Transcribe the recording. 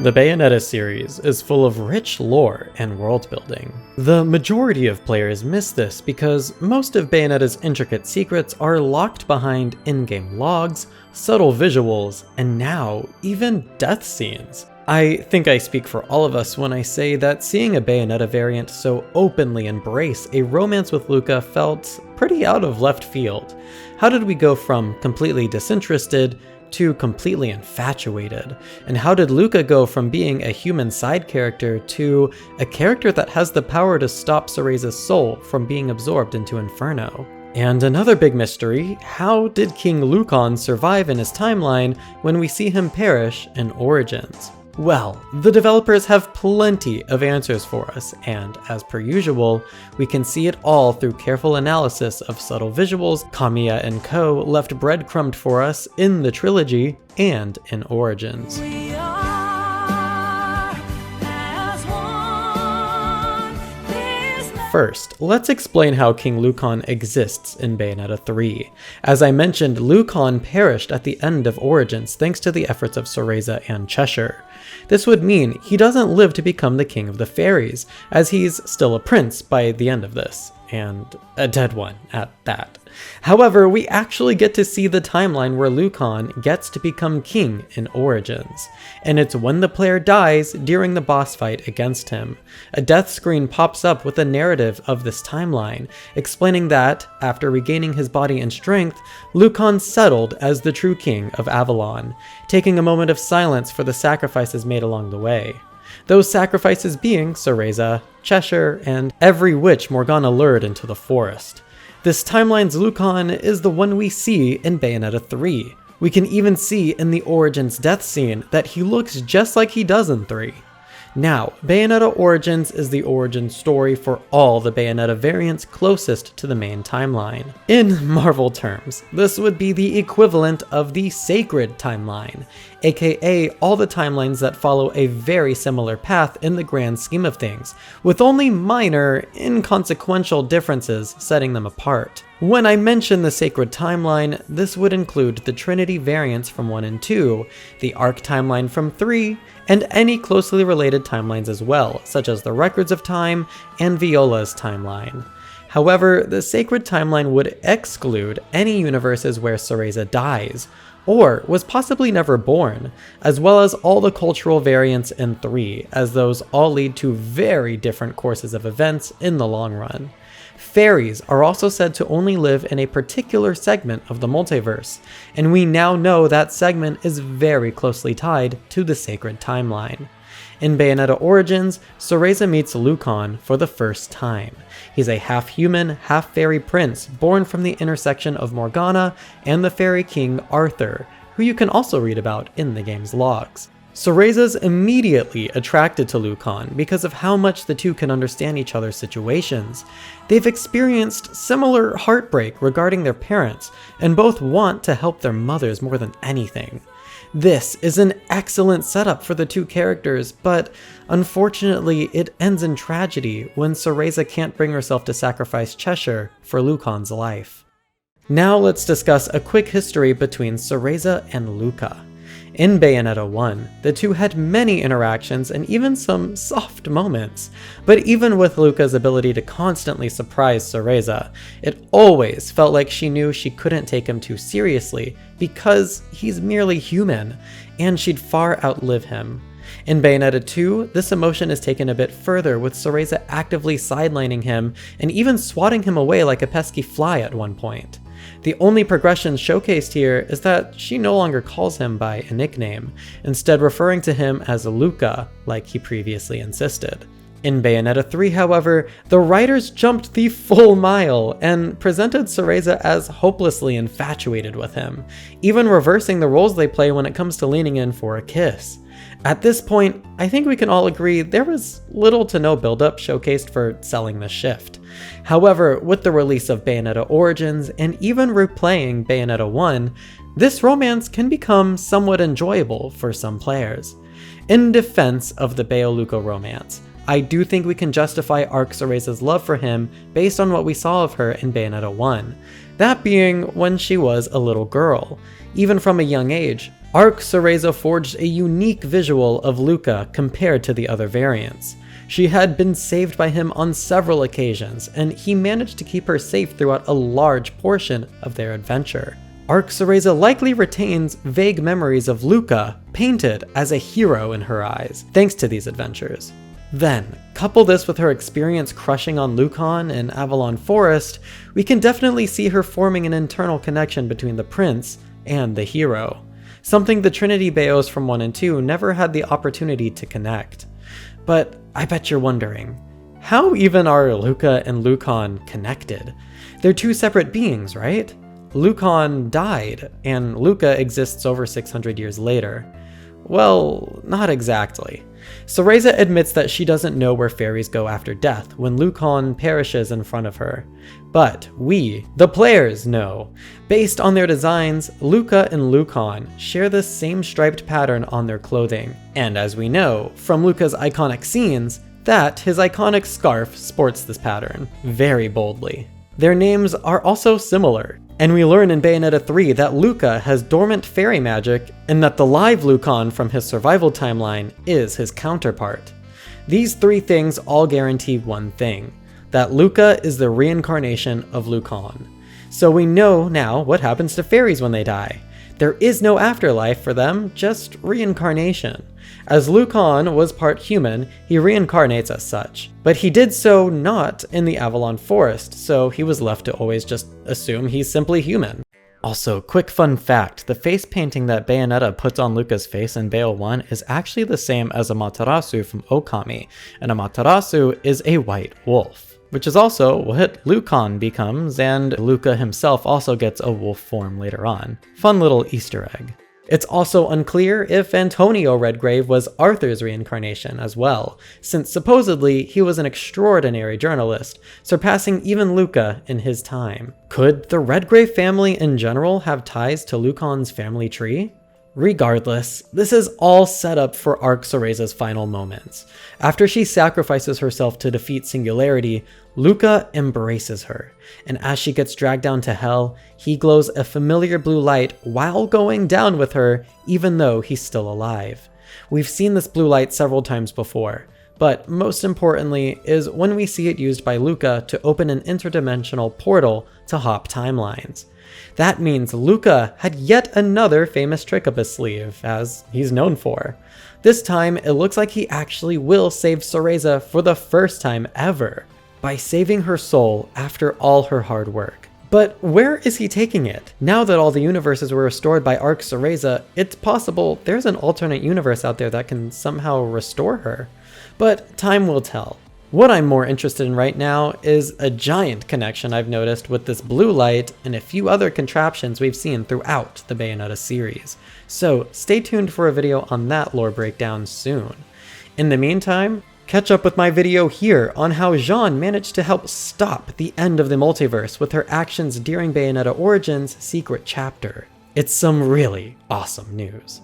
The Bayonetta series is full of rich lore and world building. The majority of players miss this because most of Bayonetta's intricate secrets are locked behind in-game logs, subtle visuals, and now even death scenes. I think I speak for all of us when I say that seeing a Bayonetta variant so openly embrace a romance with Luka felt pretty out of left field. How did we go from completely disinterested to completely infatuated? And how did Luka go from being a human side character to a character that has the power to stop Cereza's soul from being absorbed into Inferno? And another big mystery, how did King Lucan survive in his timeline when we see him perish in Origins? Well, the developers have plenty of answers for us, and as per usual, we can see it all through careful analysis of subtle visuals Kamiya and co. left breadcrumbed for us in the trilogy and in Origins. First, let's explain how King Lucan exists in Bayonetta 3. As I mentioned, Lucan perished at the end of Origins thanks to the efforts of Cereza and Cheshire. This would mean he doesn't live to become the king of the faeries, as he's still a prince by the end of this, and a dead one at that. However, we actually get to see the timeline where Lucan gets to become king in Origins, and it's when the player dies during the boss fight against him. A death screen pops up with a narrative of this timeline, explaining that, after regaining his body and strength, Lucan settled as the true king of Avalon, taking a moment of silence for the sacrifices made along the way. Those sacrifices being Cereza, Cheshire, and every witch Morgana lured into the forest. This timeline's Lucan is the one we see in Bayonetta 3. We can even see in the Origins death scene that he looks just like he does in 3. Now, Bayonetta Origins is the origin story for all the Bayonetta variants closest to the main timeline. In Marvel terms, this would be the equivalent of the Sacred Timeline, aka all the timelines that follow a very similar path in the grand scheme of things, with only minor, inconsequential differences setting them apart. When I mention the Sacred Timeline, this would include the Trinity variants from 1 and 2, the Arc Timeline from 3, and any closely related timelines as well, such as the Records of Time and Viola's timeline. However, the Sacred Timeline would exclude any universes where Cereza dies, or was possibly never born, as well as all the cultural variants in 3, as those all lead to very different courses of events in the long run. Faeries are also said to only live in a particular segment of the multiverse, and we now know that segment is very closely tied to the Sacred Timeline. In Bayonetta Origins, Cereza meets Lucan for the first time. He's a half-human, half-fairy prince born from the intersection of Morgana and the fairy king Arthur, who you can also read about in the game's logs. Cereza's immediately attracted to Lucan because of how much the two can understand each other's situations. They've experienced similar heartbreak regarding their parents, and both want to help their mothers more than anything. This is an excellent setup for the two characters, but unfortunately it ends in tragedy when Cereza can't bring herself to sacrifice Cheshire for Lucan's life. Now let's discuss a quick history between Cereza and Luka. In Bayonetta 1, the two had many interactions and even some soft moments, but even with Luka's ability to constantly surprise Cereza, it always felt like she knew she couldn't take him too seriously because he's merely human, and she'd far outlive him. In Bayonetta 2, this emotion is taken a bit further, with Cereza actively sidelining him and even swatting him away like a pesky fly at one point. The only progression showcased here is that she no longer calls him by a nickname, instead referring to him as Luka, like he previously insisted. In Bayonetta 3, however, the writers jumped the full mile and presented Cereza as hopelessly infatuated with him, even reversing the roles they play when it comes to leaning in for a kiss. At this point, I think we can all agree there was little to no buildup showcased for selling the shift. However, with the release of Bayonetta Origins and even replaying Bayonetta 1, this romance can become somewhat enjoyable for some players. In defense of the Bayo-Luka romance, I do think we can justify Arc Cereza's love for him based on what we saw of her in Bayonetta 1, that being when she was a little girl. Even from a young age, Arc Cereza forged a unique visual of Luka compared to the other variants. She had been saved by him on several occasions, and he managed to keep her safe throughout a large portion of their adventure. Arc Cereza likely retains vague memories of Luka, painted as a hero in her eyes, thanks to these adventures. Then, couple this with her experience crushing on Lucan in Avalon Forest, we can definitely see her forming an internal connection between the prince and the hero, something the Trinity Bayos from 1 and 2 never had the opportunity to connect. But I bet you're wondering, how even are Luka and Lucan connected? They're two separate beings, right? Lucan died, and Luka exists over 600 years later. Well, not exactly. Cereza admits that she doesn't know where fairies go after death when Lucan perishes in front of her. But we, the players, know. Based on their designs, Luka and Lucan share the same striped pattern on their clothing. And as we know from Luka's iconic scenes, that his iconic scarf sports this pattern very boldly. Their names are also similar. And we learn in Bayonetta 3 that Luka has dormant fairy magic, and that the live Lucan from his survival timeline is his counterpart. These three things all guarantee one thing, that Luka is the reincarnation of Lucan. So we know now what happens to fairies when they die. There is no afterlife for them, just reincarnation. As Lucan was part human, he reincarnates as such. But he did so not in the Avalon Forest, so he was left to always just assume he's simply human. Also, quick fun fact, the face painting that Bayonetta puts on Luka's face in Bayo 1 is actually the same as Amaterasu from Okami, and Amaterasu is a white wolf, which is also what Lucan becomes, and Luka himself also gets a wolf form later on. Fun little Easter egg. It's also unclear if Antonio Redgrave was Arthur's reincarnation as well, since supposedly he was an extraordinary journalist, surpassing even Luka in his time. Could the Redgrave family in general have ties to Lucan's family tree? Regardless, this is all set up for Arc Cereza's final moments. After she sacrifices herself to defeat Singularity, Luka embraces her, and as she gets dragged down to hell, he glows a familiar blue light while going down with her, even though he's still alive. We've seen this blue light several times before, but most importantly is when we see it used by Luka to open an interdimensional portal to hop timelines. That means Luka had yet another famous trick up his sleeve, as he's known for. This time, it looks like he actually will save Cereza for the first time ever, by saving her soul after all her hard work. But where is he taking it? Now that all the universes were restored by Arc Cereza, it's possible there's an alternate universe out there that can somehow restore her. But time will tell. What I'm more interested in right now is a giant connection I've noticed with this blue light and a few other contraptions we've seen throughout the Bayonetta series. So stay tuned for a video on that lore breakdown soon. In the meantime, catch up with my video here on how Jeanne managed to help stop the end of the multiverse with her actions during Bayonetta Origins' secret chapter. It's some really awesome news.